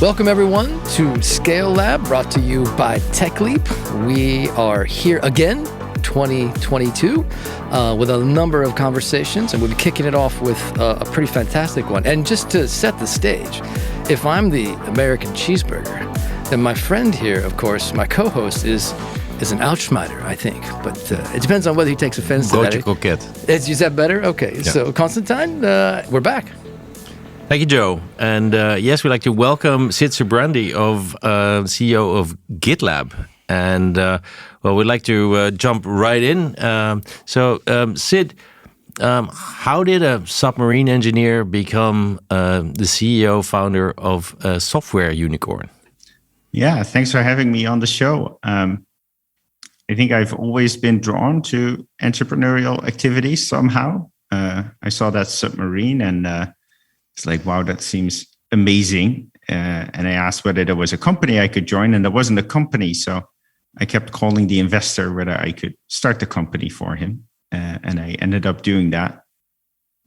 Welcome, everyone, to Scale Lab, brought to you by TechLeap. We are here again, 2022, with a number of conversations, and we'll be kicking it off with a pretty fantastic one. And just to set the stage, if I'm the American cheeseburger, then my friend here, of course, my co-host is an Outschmeider, I think. But it depends on whether he takes offense to that. Logical kid. Is that better? Okay. Yeah. So, Constantijn, we're back. Thank you, Joe. And yes, we'd like to welcome Sid Sijbrandij, CEO of GitLab. And we'd like to jump right in. Sid, how did a submarine engineer become the CEO, founder of a software unicorn? Yeah, thanks for having me on the show. I think I've always been drawn to entrepreneurial activities somehow. I saw that submarine and it's like, wow, that seems amazing. And I asked whether there was a company I could join, and there wasn't a company. So I kept calling the investor whether I could start the company for him. And I ended up doing that.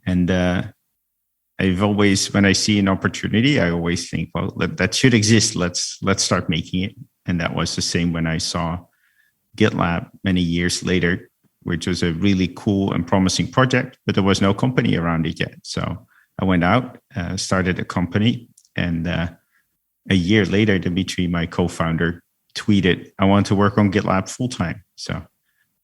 And I've always, when I see an opportunity, I always think, well, that should exist. Let's start making it. And that was the same when I saw GitLab many years later, which was a really cool and promising project, but there was no company around it yet. So I went out, started a company, and a year later, Dimitri, my co-founder, tweeted, "I want to work on GitLab full time." So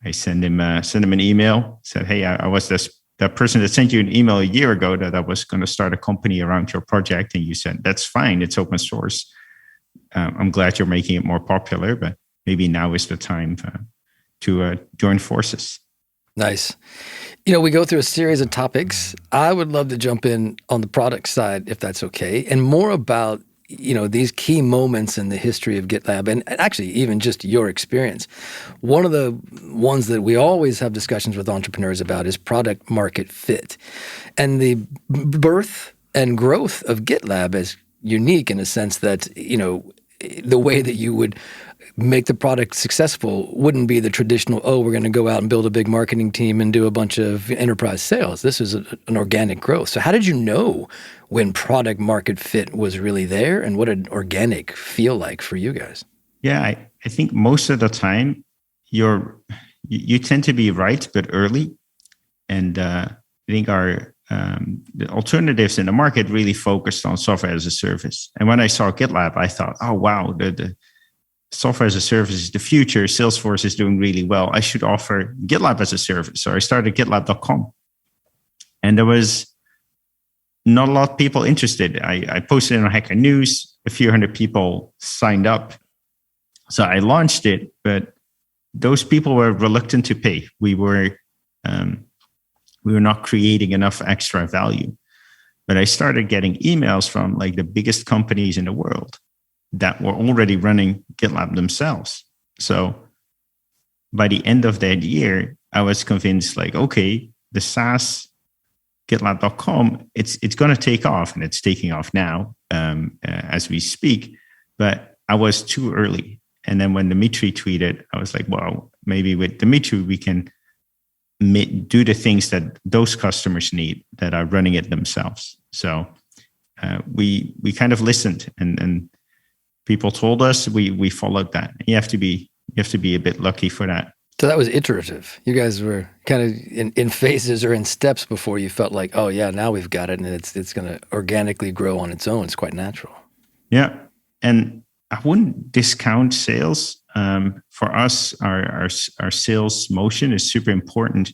I sent him an email, said, "Hey, I was that person that sent you an email a year ago that I was going to start a company around your project, and you said that's fine, it's open source. I'm glad you're making it more popular, but maybe now is the time to join forces." Nice. You know, we go through a series of topics. I would love to jump in on the product side, if that's okay, and more about, you know, these key moments in the history of GitLab, and actually even just your experience. One of the ones that we always have discussions with entrepreneurs about is product market fit. And the birth and growth of GitLab is unique in a sense that, you know, the way that you would make the product successful wouldn't be the traditional, oh, we're going to go out and build a big marketing team and do a bunch of enterprise sales. This is an organic growth. So how did you know when product market fit was really there, and what did organic feel like for you guys? Yeah, I think most of the time you tend to be right, but early. And I think the alternatives in the market really focused on software as a service. And when I saw GitLab, I thought, oh, wow, the software as a service is the future. Salesforce is doing really well. I should offer GitLab as a service. So I started GitLab.com. And there was not a lot of people interested. I posted it on Hacker News. A few hundred people signed up. So I launched it, but those people were reluctant to pay. We were not creating enough extra value. But I started getting emails from like the biggest companies in the world that were already running GitLab themselves. So by the end of that year, I was convinced, like, okay, the SaaS GitLab.com, it's going to take off, and it's taking off now as we speak. But I was too early. And then when Dimitri tweeted, I was like, well, maybe with Dimitri, we can do the things that those customers need that are running it themselves. So we kind of listened, and people told us, we followed that. You have to be a bit lucky for that. So that was iterative. You guys were kind of in phases or in steps before you felt like, oh yeah, now we've got it, and it's going to organically grow on its own. It's quite natural. Yeah, and I wouldn't discount sales. For us, our sales motion is super important.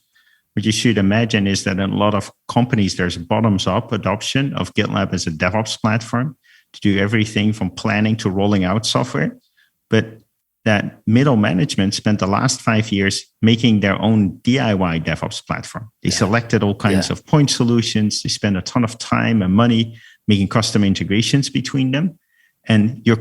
What you should imagine is that in a lot of companies, there's bottoms-up adoption of GitLab as a DevOps platform to do everything from planning to rolling out software. But that middle management spent the last 5 years making their own DIY DevOps platform. They selected all kinds of point solutions. They spent a ton of time and money making custom integrations between them. And your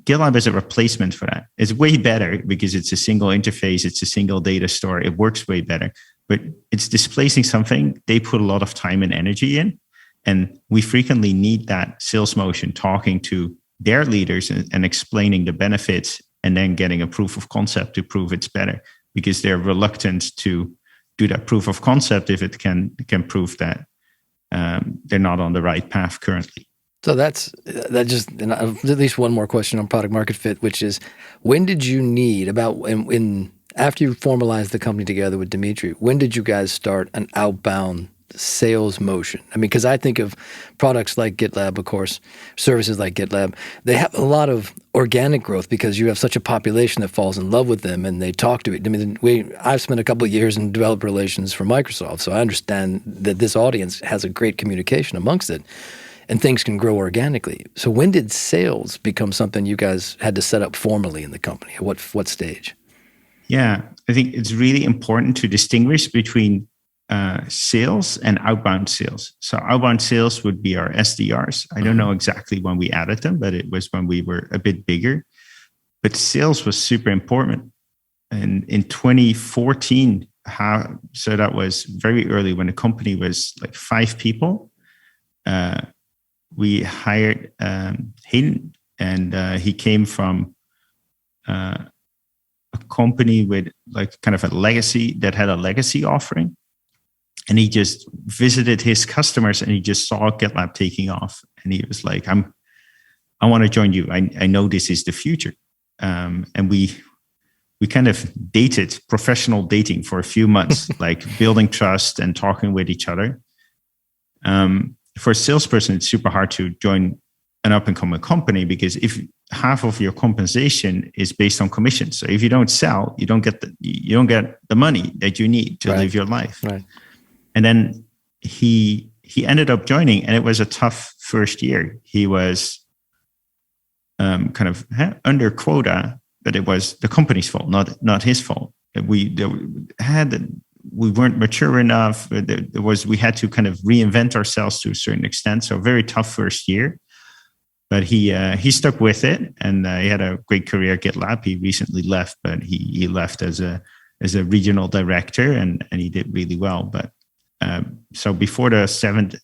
GitLab is a replacement for that. It's way better because it's a single interface. It's a single data store. It works way better. But it's displacing something they put a lot of time and energy in. And we frequently need that sales motion talking to their leaders and explaining the benefits, and then getting a proof of concept to prove it's better, because they're reluctant to do that proof of concept if it can prove that they're not on the right path currently. So that just, and at least one more question on product market fit, which is, when did you need after you formalized the company together with Dimitri, when did you guys start an outbound sales motion? I mean, because I think of products like GitLab, of course, services like GitLab, they have a lot of organic growth because you have such a population that falls in love with them and they talk to it. I mean, I've spent a couple of years in developer relations for Microsoft, so I understand that this audience has a great communication amongst it, and things can grow organically. So when did sales become something you guys had to set up formally in the company? At what stage? Yeah, I think it's really important to distinguish between sales and outbound sales. So outbound sales would be our SDRs. I don't know exactly when we added them, but it was when we were a bit bigger. But sales was super important. And in 2014, so that was very early when the company was like 5 people. We hired Hayden, and he came from a company with like kind of a legacy that had a legacy offering. And he just visited his customers and he just saw GitLab taking off. And he was like, I want to join you. I know this is the future. And we kind of dated, professional dating for a few months, like building trust and talking with each other. For a salesperson, it's super hard to join an up-and-coming company because if half of your compensation is based on commissions, so if you don't sell, you don't get the money that you need to live your life. Right. And then he ended up joining, and it was a tough first year. He was kind of under quota, but it was the company's fault, not his fault. We weren't mature enough. We had to kind of reinvent ourselves to a certain extent. So very tough first year, but he stuck with it, and he had a great career at GitLab. He recently left, but he left as a regional director, and he did really well. But so before the 7th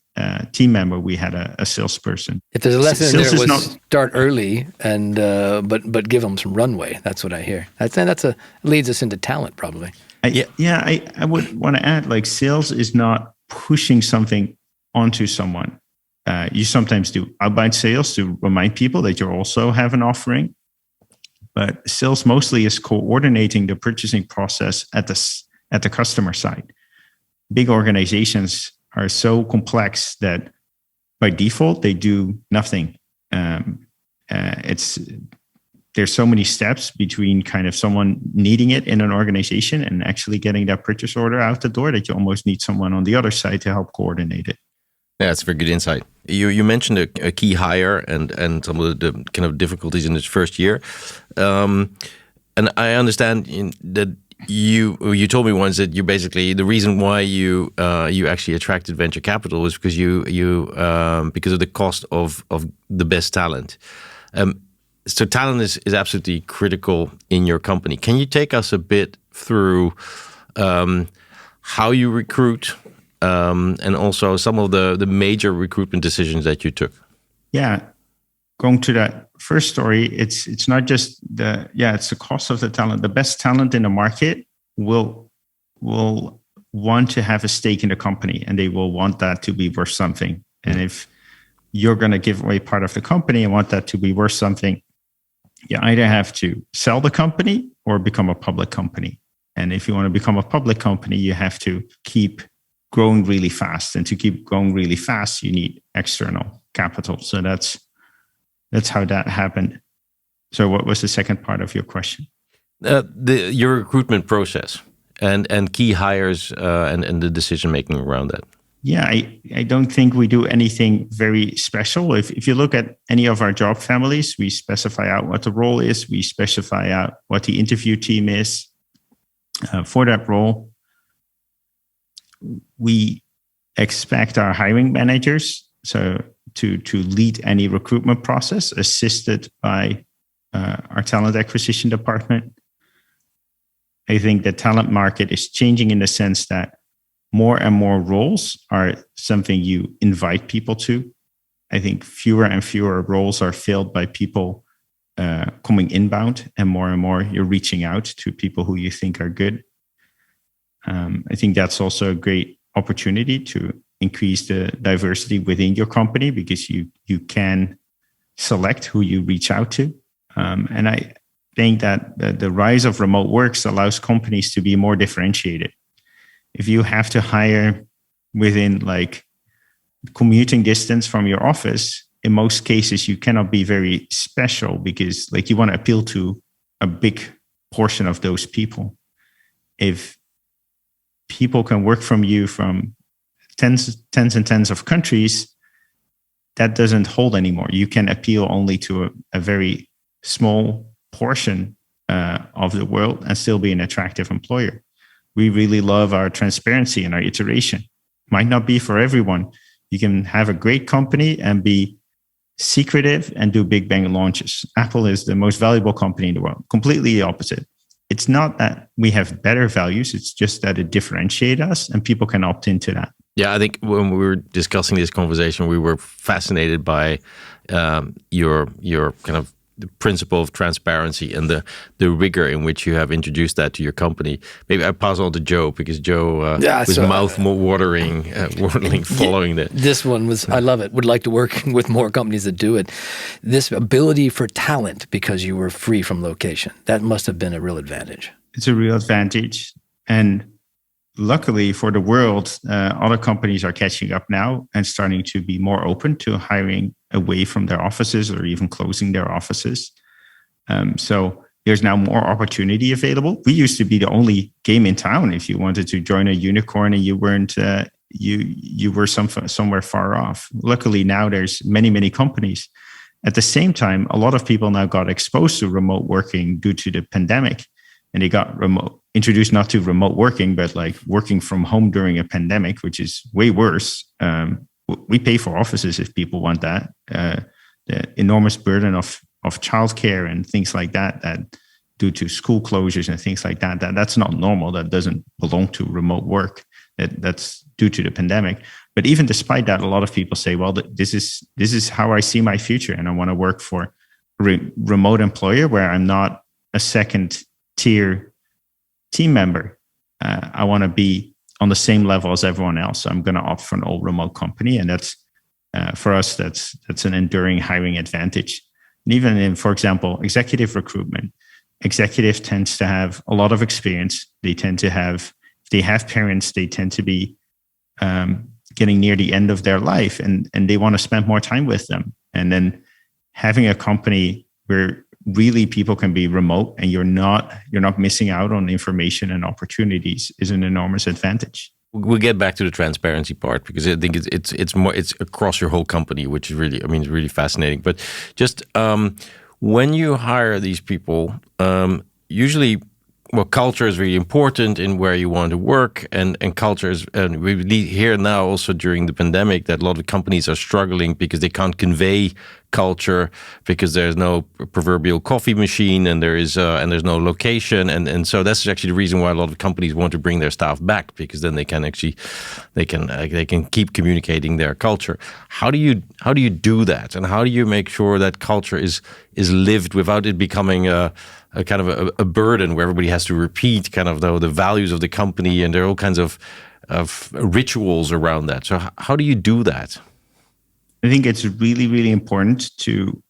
team member, we had a salesperson. If there's a lesson in there, it was start early and but give them some runway. That's what I hear. That's leads us into talent probably. I would want to add, like, sales is not pushing something onto someone. You sometimes do outbound sales to remind people that you also have an offering, but sales mostly is coordinating the purchasing process at the customer side. Big organizations are so complex that by default they do nothing. There's so many steps between kind of someone needing it in an organization and actually getting that purchase order out the door that you almost need someone on the other side to help coordinate it. Yeah, that's a very good insight. You mentioned a key hire and some of the kind of difficulties in its first year, and I understand that you told me once that you basically the reason why you actually attracted venture capital was because because of the cost of the best talent. So talent is absolutely critical in your company. Can you take us a bit through how you recruit and also some of the major recruitment decisions that you took? Yeah, going to that first story, it's not just it's the cost of the talent. The best talent in the market will want to have a stake in the company, and they will want that to be worth something. And if you're going to give away part of the company and want that to be worth something, you either have to sell the company or become a public company. And if you want to become a public company, you have to keep growing really fast. And to keep growing really fast, you need external capital. So that's how that happened. So what was the second part of your question? Your recruitment process and key hires and the decision making around that. Yeah, I don't think we do anything very special. If you look at any of our job families, we specify out what the role is. We specify out what the interview team is for that role. We expect our hiring managers to lead any recruitment process, assisted by our talent acquisition department. I think the talent market is changing in the sense that more and more roles are something you invite people to. I think fewer and fewer roles are filled by people coming inbound, and more you're reaching out to people who you think are good. I think that's also a great opportunity to increase the diversity within your company because you can select who you reach out to. And I think that the rise of remote works allows companies to be more differentiated. If you have to hire within like commuting distance from your office, in most cases, you cannot be very special because like you want to appeal to a big portion of those people. If people can work from you from tens and tens of countries, that doesn't hold anymore. You can appeal only to a very small portion of the world and still be an attractive employer. We really love our transparency and our iteration. Might not be for everyone. You can have a great company and be secretive and do big bang launches. Apple is the most valuable company in the world. Completely the opposite. It's not that we have better values. It's just that it differentiates us and people can opt into that. Yeah, I think when we were discussing this conversation, we were fascinated by your kind of the principle of transparency and the rigor in which you have introduced that to your company. Maybe I pass on to Joe because Joe was mouth-watering following that. This one was, I love it. Would like to work with more companies that do it. This ability for talent because you were free from location. That must have been a real advantage. It's a real advantage. And luckily for the world, other companies are catching up now and starting to be more open to hiring away from their offices or even closing their offices. So there's now more opportunity available. We used to be the only game in town. If you wanted to join a unicorn and you weren't, you were somewhere far off. Luckily now there's many companies. At the same time, a lot of people now got exposed to remote working due to the pandemic. And they got introduced not to remote working, but like working from home during a pandemic, which is way worse. We pay for offices if people want that. The enormous burden of childcare and things like that due to school closures and things like that's not normal. That doesn't belong to remote work. That's due to the pandemic. But even despite that, a lot of people say, well, this is how I see my future. And I want to work for a remote employer where I'm not a second tier team member. I want to be on the same level as everyone else. So I'm going to opt for an all remote company. And that's for us, that's an enduring hiring advantage. And even in, for example, executive recruitment, executive tends to have a lot of experience. They tend to have, if they have parents, they tend to be getting near the end of their life and they want to spend more time with them. And then having a company where really people can be remote and you're not missing out on information and opportunities is an enormous advantage. We'll get back to the transparency part because I think it's across your whole company, which is really fascinating. But just when you hire these people, usually, well, culture is really important in where you want to work, and culture is. And we hear now also during the pandemic that a lot of companies are struggling because they can't convey culture because there's no proverbial coffee machine and there's no location, and so that's actually the reason why a lot of companies want to bring their staff back because then they can keep communicating their culture. How do you do that, and how do you make sure that culture is lived without it becoming a kind of a burden where everybody has to repeat kind of the values of the company, and there are all kinds of rituals around that. So how do you do that? I think it's really, really important to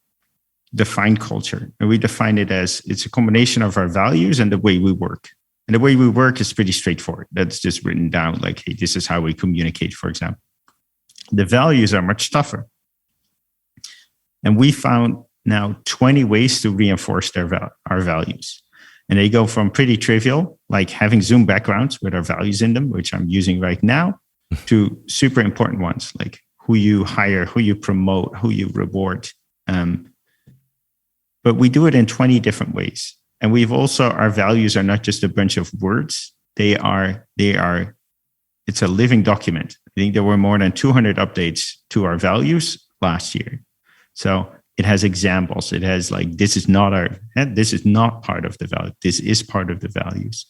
define culture. And we define it as it's a combination of our values and the way we work. And the way we work is pretty straightforward. That's just written down like, hey, this is how we communicate, for example. The values are much tougher. And we found now 20 ways to reinforce our values. And they go from pretty trivial, like having Zoom backgrounds with our values in them, which I'm using right now, to super important ones, like who you hire, who you promote, who you reward. But we do it in 20 different ways. And our values are not just a bunch of words. It's a living document. I think there were more than 200 updates to our values last year. So it has examples. It has like, this is not part of the value. This is part of the values.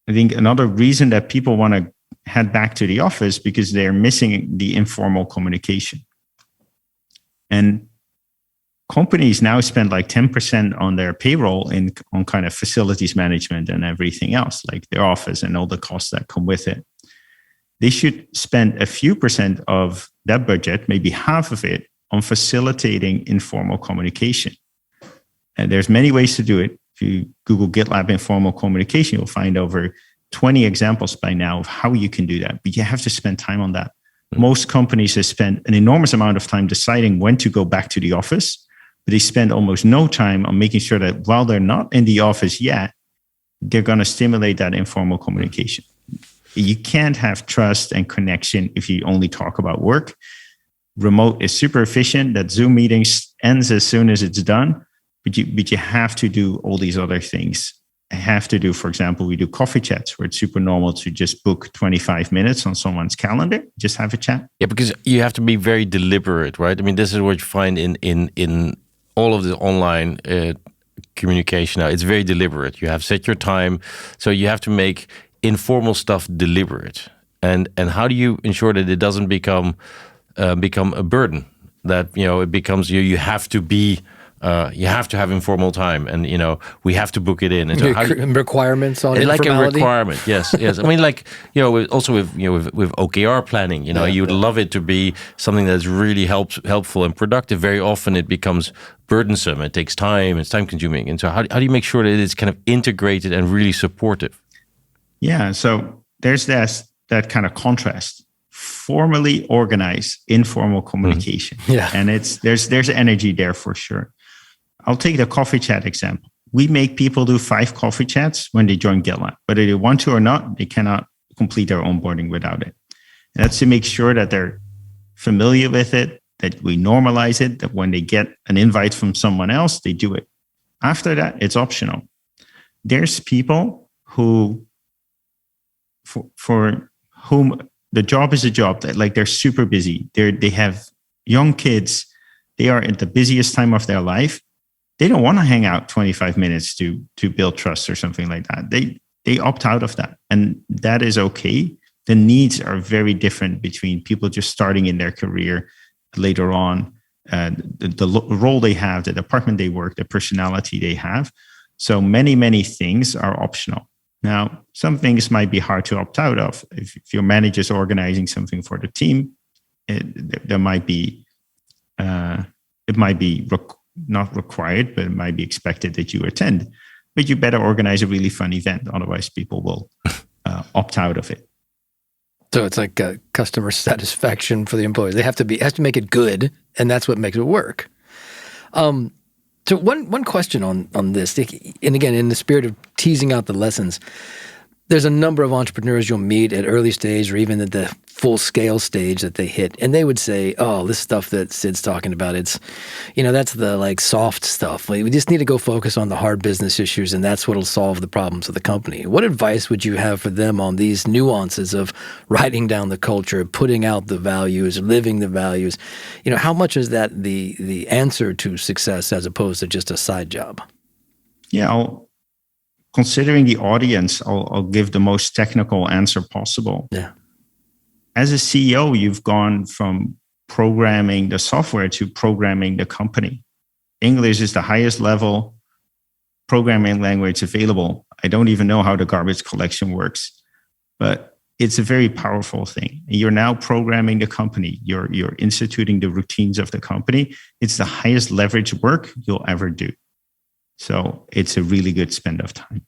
I think another reason that people want to head back to the office because they're missing the informal communication. And companies now spend like 10% on their payroll on kind of facilities management and everything else, like their office and all the costs that come with it. they should spend a few percent of that budget, maybe half of it, on facilitating informal communication. And there's many ways to do it. If you Google GitLab informal communication, you'll find over 20 examples by now of how you can do that. But you have to spend time on that. Most companies have spent an enormous amount of time deciding when to go back to the office, but they spend almost no time on making sure that while they're not in the office yet, they're going to stimulate that informal communication. You can't have trust and connection if you only talk about work. Remote is super efficient. That Zoom meeting ends as soon as it's done, but you have to do all these other things. I have to do, for example, we do coffee chats where it's super normal to just book 25 minutes on someone's calendar, just have a chat. Yeah, because you have to be very deliberate, right? I mean, this is what you find in all of the online communication now. It's very deliberate. You have set your time, so you have to make informal stuff deliberate. And how do you ensure that it doesn't become a burden? That it becomes you have to be. You have to have informal time, and we have to book it in. And so requirements on like a informality? requirement, yes. I mean, like also with OKR planning, you would love it to be something that's really helpful and productive. Very often it becomes burdensome. It takes time. It's time consuming. And so how do you make sure that it's kind of integrated and really supportive? Yeah, so there's that kind of contrast. Formally organized informal communication. Yeah, and there's energy there for sure. I'll take the coffee chat example. We make people do 5 coffee chats when they join GitLab. Whether they want to or not, they cannot complete their onboarding without it. And that's to make sure that they're familiar with it, that we normalize it, that when they get an invite from someone else, they do it. After that, it's optional. There's people who, for whom the job is a job, that like they're super busy. They have young kids. They are at the busiest time of their life. They don't want to hang out 25 minutes to build trust or something like that. They opt out of that. And that is okay. The needs are very different between people just starting in their career later on, the role they have, the department they work, the personality they have. So many things are optional. Now, some things might be hard to opt out of. If your manager is organizing something for the team, it might be not required, but it might be expected that you attend. But you better organize a really fun event, otherwise people will opt out of it. So it's like customer satisfaction for the employees. They have to make it good, and that's what makes it work. So one question on this, and again, in the spirit of teasing out the lessons, there's a number of entrepreneurs you'll meet at early stage or even at the full scale stage that they hit. And they would say, oh, this stuff that Sid's talking about, it's, that's the like soft stuff. We just need to go focus on the hard business issues, and that's what'll solve the problems of the company. What advice would you have for them on these nuances of writing down the culture, putting out the values, living the values? How much is that the answer to success as opposed to just a side job? Yeah, considering the audience, I'll give the most technical answer possible. Yeah. As a CEO, you've gone from programming the software to programming the company. English is the highest level programming language available. I don't even know how the garbage collection works, but it's a very powerful thing. You're now programming the company. You're instituting the routines of the company. It's the highest leverage work you'll ever do. So it's a really good spend of time.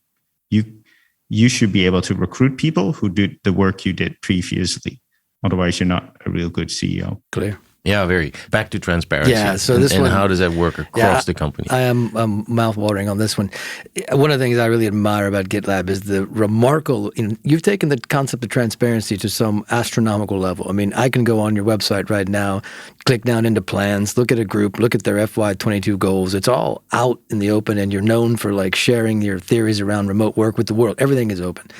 You should be able to recruit people who did the work you did previously. Otherwise, you're not a real good CEO. Clear. Yeah, very. Back to transparency. Yeah, so and how does that work across the company? I am mouth-watering on this one. One of the things I really admire about GitLab is the remarkable, you've taken the concept of transparency to some astronomical level. I mean, I can go on your website right now, click down into plans, look at a group, look at their FY22 goals. It's all out in the open, and you're known for like sharing your theories around remote work with the world. Everything is open.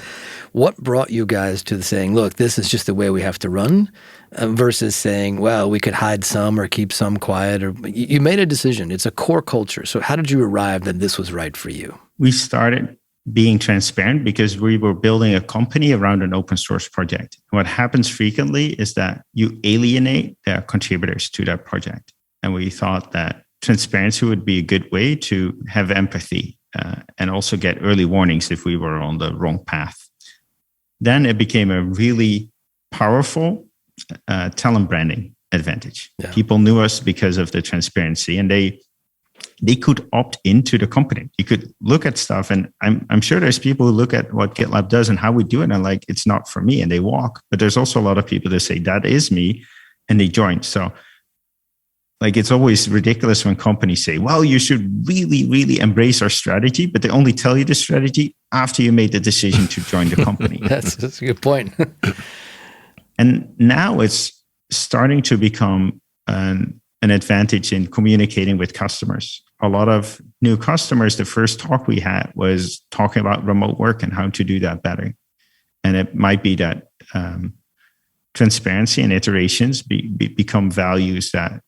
What brought you guys to saying, look, this is just the way we have to run, versus saying, well, we could hide some or keep some quiet? Or you made a decision. It's a core culture. So how did you arrive that this was right for you? We started being transparent because we were building a company around an open source project. And what happens frequently is that you alienate the contributors to that project. And we thought that transparency would be a good way to have empathy and also get early warnings if we were on the wrong path. Then it became a really powerful talent branding advantage. Yeah. People knew us because of the transparency, and they could opt into the company. You could look at stuff, and I'm sure there's people who look at what GitLab does and how we do it, and like, it's not for me, and they walk. But there's also a lot of people that say that is me, and they join. So like, it's always ridiculous when companies say, well, you should really, really embrace our strategy, but they only tell you the strategy after you made the decision to join the company. That's a good point. And now it's starting to become an advantage in communicating with customers. A lot of new customers, the first talk we had was talking about remote work and how to do that better. And it might be that transparency and iterations become values that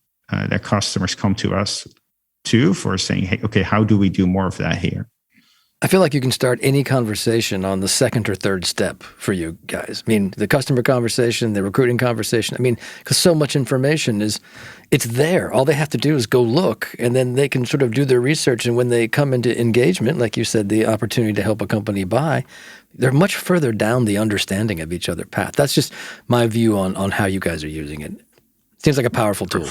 customers come to us too for saying, hey, okay, how do we do more of that here? I feel like you can start any conversation on the second or third step for you guys. I mean, the customer conversation, the recruiting conversation. I mean, because so much information it's there. All they have to do is go look, and then they can sort of do their research. And when they come into engagement, like you said, the opportunity to help a company buy, they're much further down the understanding of each other path. That's just my view on how you guys are using it. Seems like a powerful tool.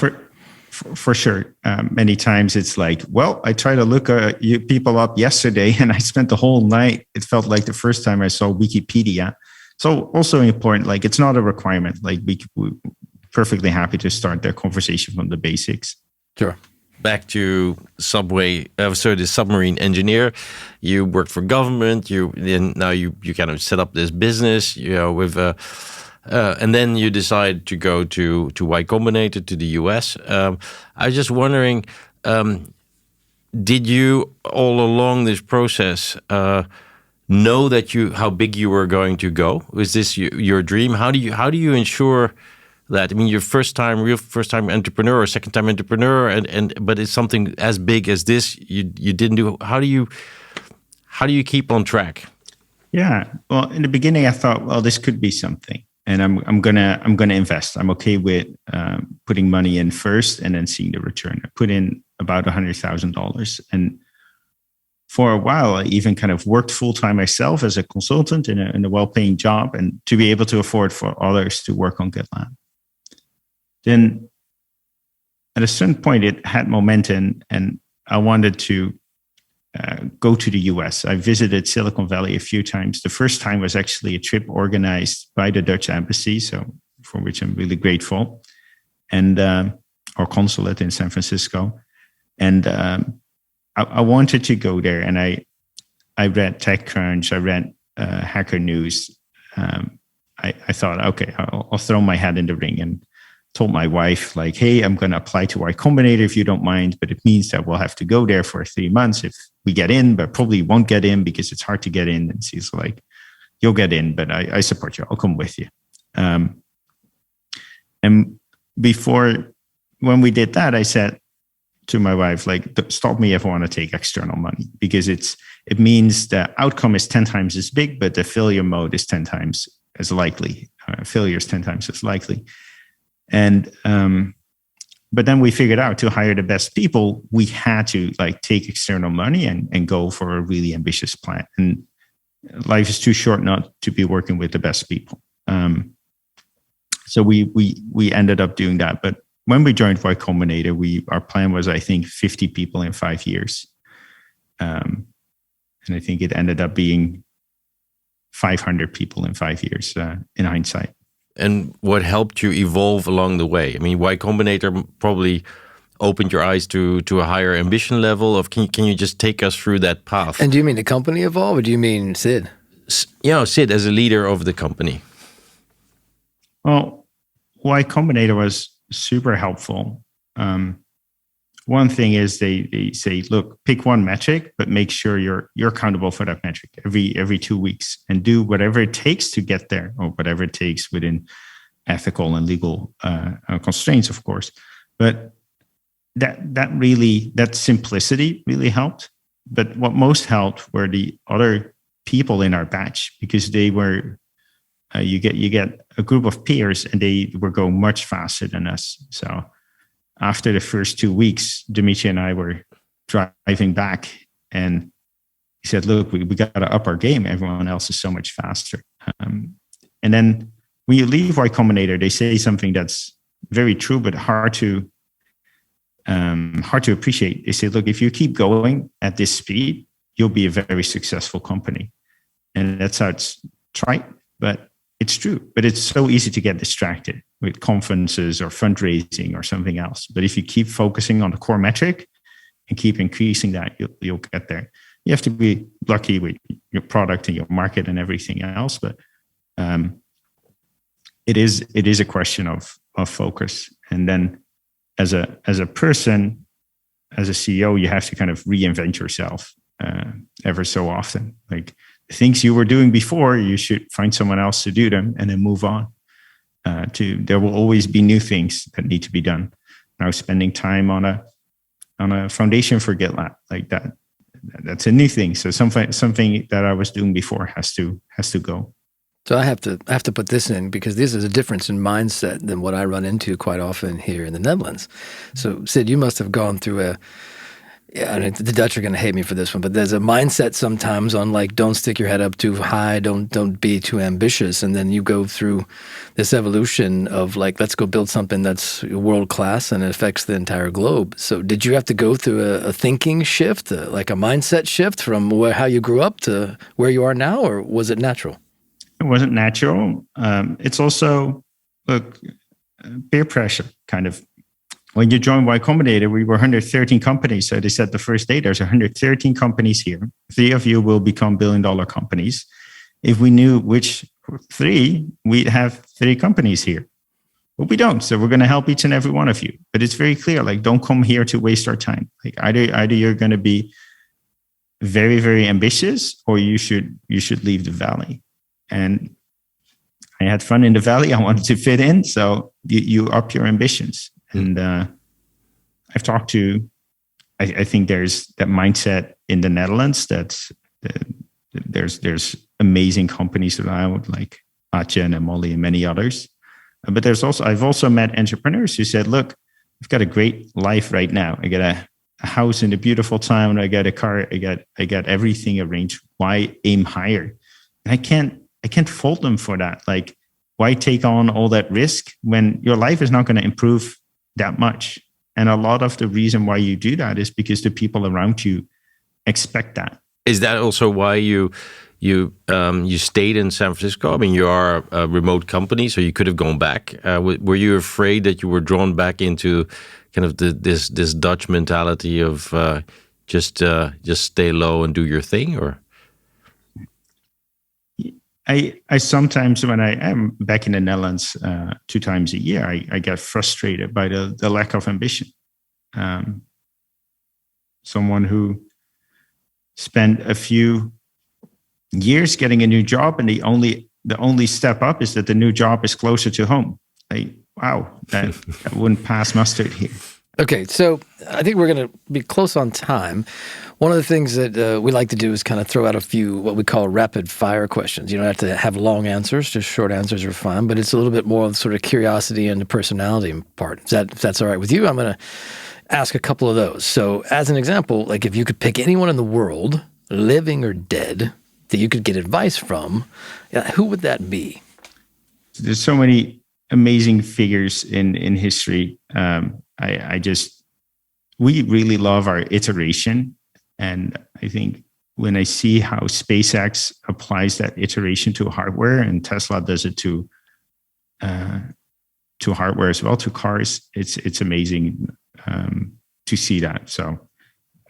For sure. Many times it's like, well, I tried to look you people up yesterday and I spent the whole night. It felt like the first time I saw Wikipedia. So also important, like, it's not a requirement. Like, we're perfectly happy to start their conversation from the basics. Sure. Back to the submarine engineer. You worked for government. Now you kind of set up this business, with and then you decide to go to Y Combinator, to the US. I was just wondering, did you all along this process know that how big you were going to go? Was this your dream? How do you ensure that? I mean, your real first time entrepreneur or second time entrepreneur, but it's something as big as this you didn't do. How do you keep on track? Yeah, well, in the beginning I thought, well, this could be something. And I'm gonna invest. I'm okay with putting money in first and then seeing the return. I put in about $100,000, and for a while I even kind of worked full time myself as a consultant in a well-paying job, and to be able to afford for others to work on GitLab. Then, at a certain point, it had momentum, and I wanted to go to the US. I visited Silicon Valley a few times. The first time was actually a trip organized by the Dutch embassy, so for which I'm really grateful, and our consulate in San Francisco. And I wanted to go there, and I read TechCrunch, I read Hacker News. I thought, okay, I'll throw my hat in the ring, and told my wife, like, hey, I'm going to apply to Y Combinator if you don't mind, but it means that we'll have to go there for 3 months if we get in, but probably won't get in because it's hard to get in. And she's like, you'll get in, but I support you. I'll come with you. And when we did that, I said to my wife, like, stop me if I want to take external money, because it means the outcome is 10 times as big, but the failure mode is 10 times as likely. Failure is 10 times as likely. And but then we figured out to hire the best people, we had to like take external money and go for a really ambitious plan. And life is too short not to be working with the best people. So we ended up doing that. But when we joined Y Combinator, our plan was, I think, 50 people in 5 years. And I think it ended up being 500 people in 5 years in hindsight. And what helped you evolve along the way? I mean, Y Combinator probably opened your eyes to a higher ambition level. Of can you just take us through that path? And do you mean the company evolve, or do you mean Sid? Sid as a leader of the company. Well, Y Combinator was super helpful. One thing is they say, look, pick one metric, but make sure you're accountable for that metric every 2 weeks, and do whatever it takes to get there, or whatever it takes within ethical and legal constraints, of course. But that simplicity really helped. But what most helped were the other people in our batch, because they were you get a group of peers, and they were going much faster than us. So after the first 2 weeks, Dimitri and I were driving back, and he said, look, we got to up our game. Everyone else is so much faster. And then when you leave Y Combinator, they say something that's very true, but hard to appreciate. They say, look, if you keep going at this speed, you'll be a very successful company. And that's how it's trite, but it's true. But it's so easy to get distracted with conferences or fundraising or something else. But if you keep focusing on the core metric and keep increasing that, you'll get there. You have to be lucky with your product and your market and everything else. But it is a question of focus. And then as a person, as a CEO, you have to kind of reinvent yourself ever so often. Like the things you were doing before, you should find someone else to do them and then move on. There will always be new things that need to be done. Now, spending time on a foundation for GitLab, like that's a new thing. So something that I was doing before has to go. So I have to put this in because this is a difference in mindset than what I run into quite often here in the Netherlands. So Sid, you must have gone through I mean, the Dutch are going to hate me for this one, but there's a mindset sometimes on like, don't stick your head up too high, don't be too ambitious. And then you go through this evolution of like, let's go build something that's world class and it affects the entire globe. So did you have to go through a thinking shift, like a mindset shift from how you grew up to where you are now, or was it natural? It wasn't natural. It's also, look, peer pressure kind of. When you joined Y Combinator, we were 113 companies. So they said the first day, there's 113 companies here. 3 of you will become billion-dollar companies. If we knew which 3, we'd have 3 companies here. But we don't. So we're going to help each and every one of you. But it's very clear, like, don't come here to waste our time. Like either you're going to be very, very ambitious, or you should leave the valley. And I had fun in the valley. I wanted to fit in. So you up your ambitions. And I've talked to, I think there's that mindset in the Netherlands that's there's amazing companies around like Atje and Molly and many others. But I've also met entrepreneurs who said, look, I've got a great life right now. I got a house in a beautiful town. I got a car. I got everything arranged. Why aim higher? And I can't fault them for that. Like, why take on all that risk when your life is not going to improve that much? And a lot of the reason why you do that is because the people around you expect that. Is that also why you stayed in San Francisco? I mean, you are a remote company, so you could have gone back. Were you afraid that you were drawn back into kind of this Dutch mentality of just stay low and do your thing, or? I sometimes, when I am back in the Netherlands 2 times a year, I get frustrated by the lack of ambition. Someone who spent a few years getting a new job, and the only step up is that the new job is closer to home. Like, wow, that wouldn't pass mustard here. Okay, so I think we're going to be close on time. One of the things that we like to do is kind of throw out a few what we call rapid fire questions. You don't have to have long answers, just short answers are fine, but it's a little bit more of sort of curiosity and the personality part. If that's all right with you, I'm going to ask a couple of those. So as an example, like if you could pick anyone in the world, living or dead, that you could get advice from, who would that be? There's so many amazing figures in history. We really love our iteration. And I think when I see how SpaceX applies that iteration to hardware, and Tesla does it to hardware as well, to cars, it's amazing to see that. So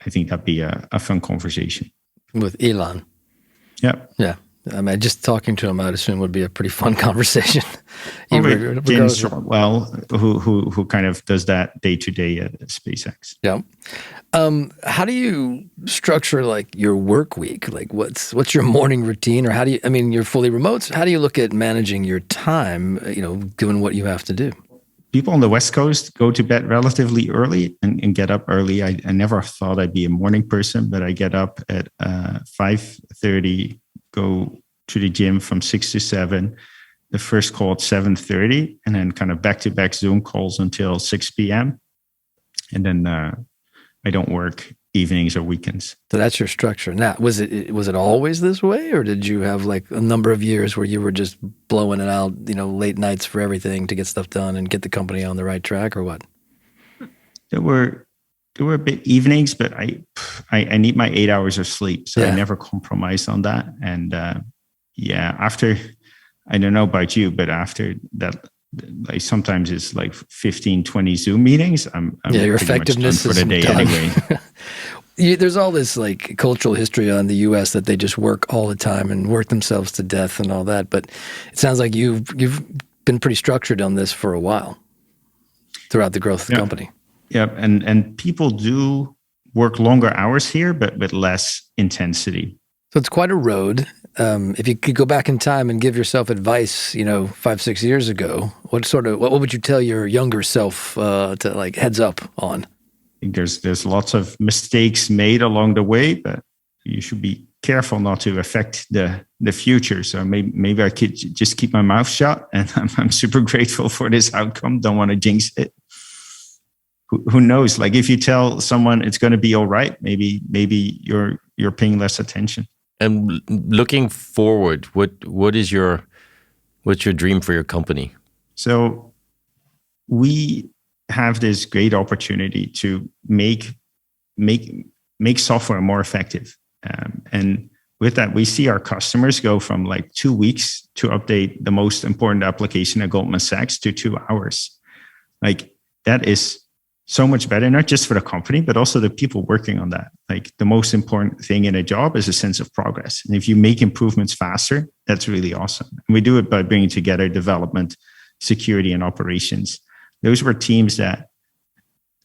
I think that'd be a fun conversation. With Elon. Yep. Yeah. I mean, just talking to him, I'd assume would be a pretty fun conversation. James Shortwell, who kind of does that day-to-day at SpaceX. Yeah. How do you structure like your work week? Like what's your morning routine, or you're fully remote, so how do you look at managing your time, doing what you have to do? People on the West Coast go to bed relatively early and get up early. I never thought I'd be a morning person, but I get up at 5:30, go to the gym from 6 to 7, the first call at 7:30, and then kind of back-to-back Zoom calls until 6 p.m. And then I don't work evenings or weekends. So that's your structure. Now, was it always this way, or did you have like a number of years where you were just blowing it out, late nights for everything to get stuff done and get the company on the right track, or what? There were a bit evenings, but I need my 8 hours of sleep, so I never compromised on that. And after, I don't know about you, but after that, like sometimes it's like 15, 20 Zoom meetings. I'm your effectiveness for the day done. anyway. There's all this like cultural history on the U.S. that they just work all the time and work themselves to death and all that. But it sounds like you've been pretty structured on this for a while throughout the growth of the company. Yeah, and people do work longer hours here, but with less intensity. So it's quite a road. If you could go back in time and give yourself advice, 5-6 years ago, what would you tell your younger self to like heads up on? I think there's lots of mistakes made along the way, but you should be careful not to affect the future. So maybe I could just keep my mouth shut, and I'm super grateful for this outcome. Don't want to jinx it. Who knows? Like if you tell someone it's going to be all right, maybe you're paying less attention. And looking forward, what's your dream for your company? So we have this great opportunity to make software more effective. And with that, we see our customers go from like 2 weeks to update the most important application at Goldman Sachs to 2 hours. Like that is so much better, not just for the company, but also the people working on that. Like the most important thing in a job is a sense of progress. And if you make improvements faster, that's really awesome. And we do it by bringing together development, security, and operations. Those were teams that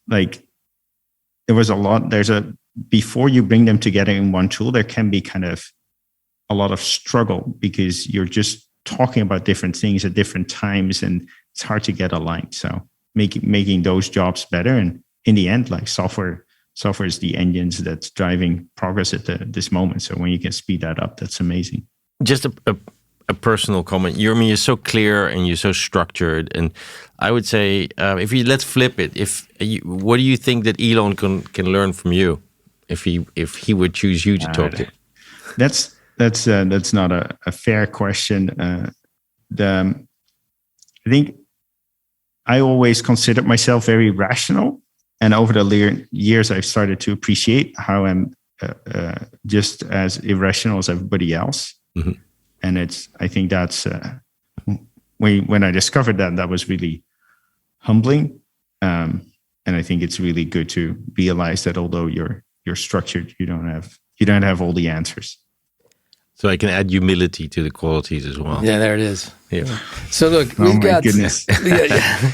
like, there was a lot, before you bring them together in one tool, there can be kind of a lot of struggle because you're just talking about different things at different times and it's hard to get aligned. So making those jobs better. And in the end, like software is the engines that's driving progress at this moment. So when you can speed that up, that's amazing. Just a personal comment. You're so clear and you're so structured. And I would say, let's flip it. What do you think that Elon can learn from you if he would choose you to talk to? That's not a fair question. I think I always considered myself very rational, and over the years, I've started to appreciate how I'm just as irrational as everybody else. Mm-hmm. And I think that's when I discovered that was really humbling, and I think it's really good to realize that although you're structured, you don't have all the answers. So I can add humility to the qualities as well. Yeah, there it is. Yeah. So look, goodness.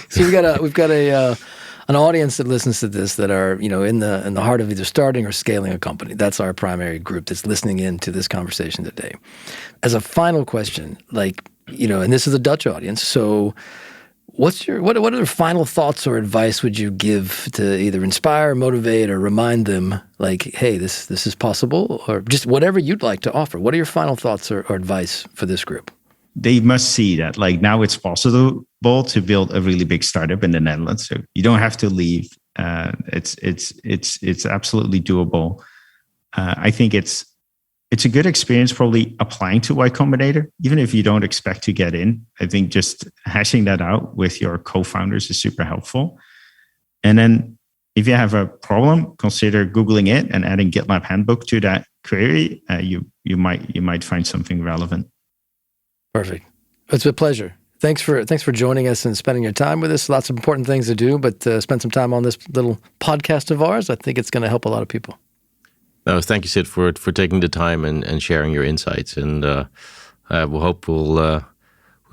So we've got an audience that listens to this that are in the heart of either starting or scaling a company. That's our primary group that's listening in to this conversation today. As a final question, and this is a Dutch audience, so what other final thoughts or advice would you give to either inspire, motivate, or remind them, like, hey, this is possible, or just whatever you'd like to offer? What are your final thoughts or advice for this group? They must see that now it's possible to build a really big startup in the Netherlands. So you don't have to leave. It's absolutely doable. I think it's a good experience probably applying to Y Combinator, even if you don't expect to get in. I think just hashing that out with your co-founders is super helpful. And then if you have a problem, consider Googling it and adding GitLab handbook to that query. You might find something relevant. Perfect. It's a pleasure. Thanks for joining us and spending your time with us. Lots of important things to do, but spend some time on this little podcast of ours. I think it's going to help a lot of people. No, thank you, Sid, for taking the time and sharing your insights. And we'll hope we'll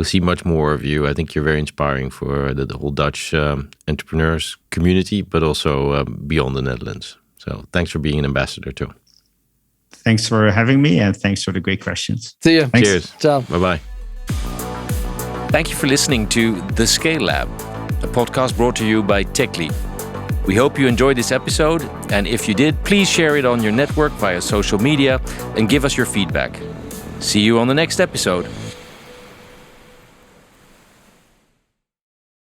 see much more of you. I think you're very inspiring for the whole Dutch entrepreneurs community, but also beyond the Netherlands. So thanks for being an ambassador too. Thanks for having me, and thanks for the great questions. See you. Thanks. Cheers. Ciao. Bye-bye. Thank you for listening to The Scale Lab, a podcast brought to you by TechLeap. We hope you enjoyed this episode, and if you did, please share it on your network via social media and give us your feedback. See you on the next episode.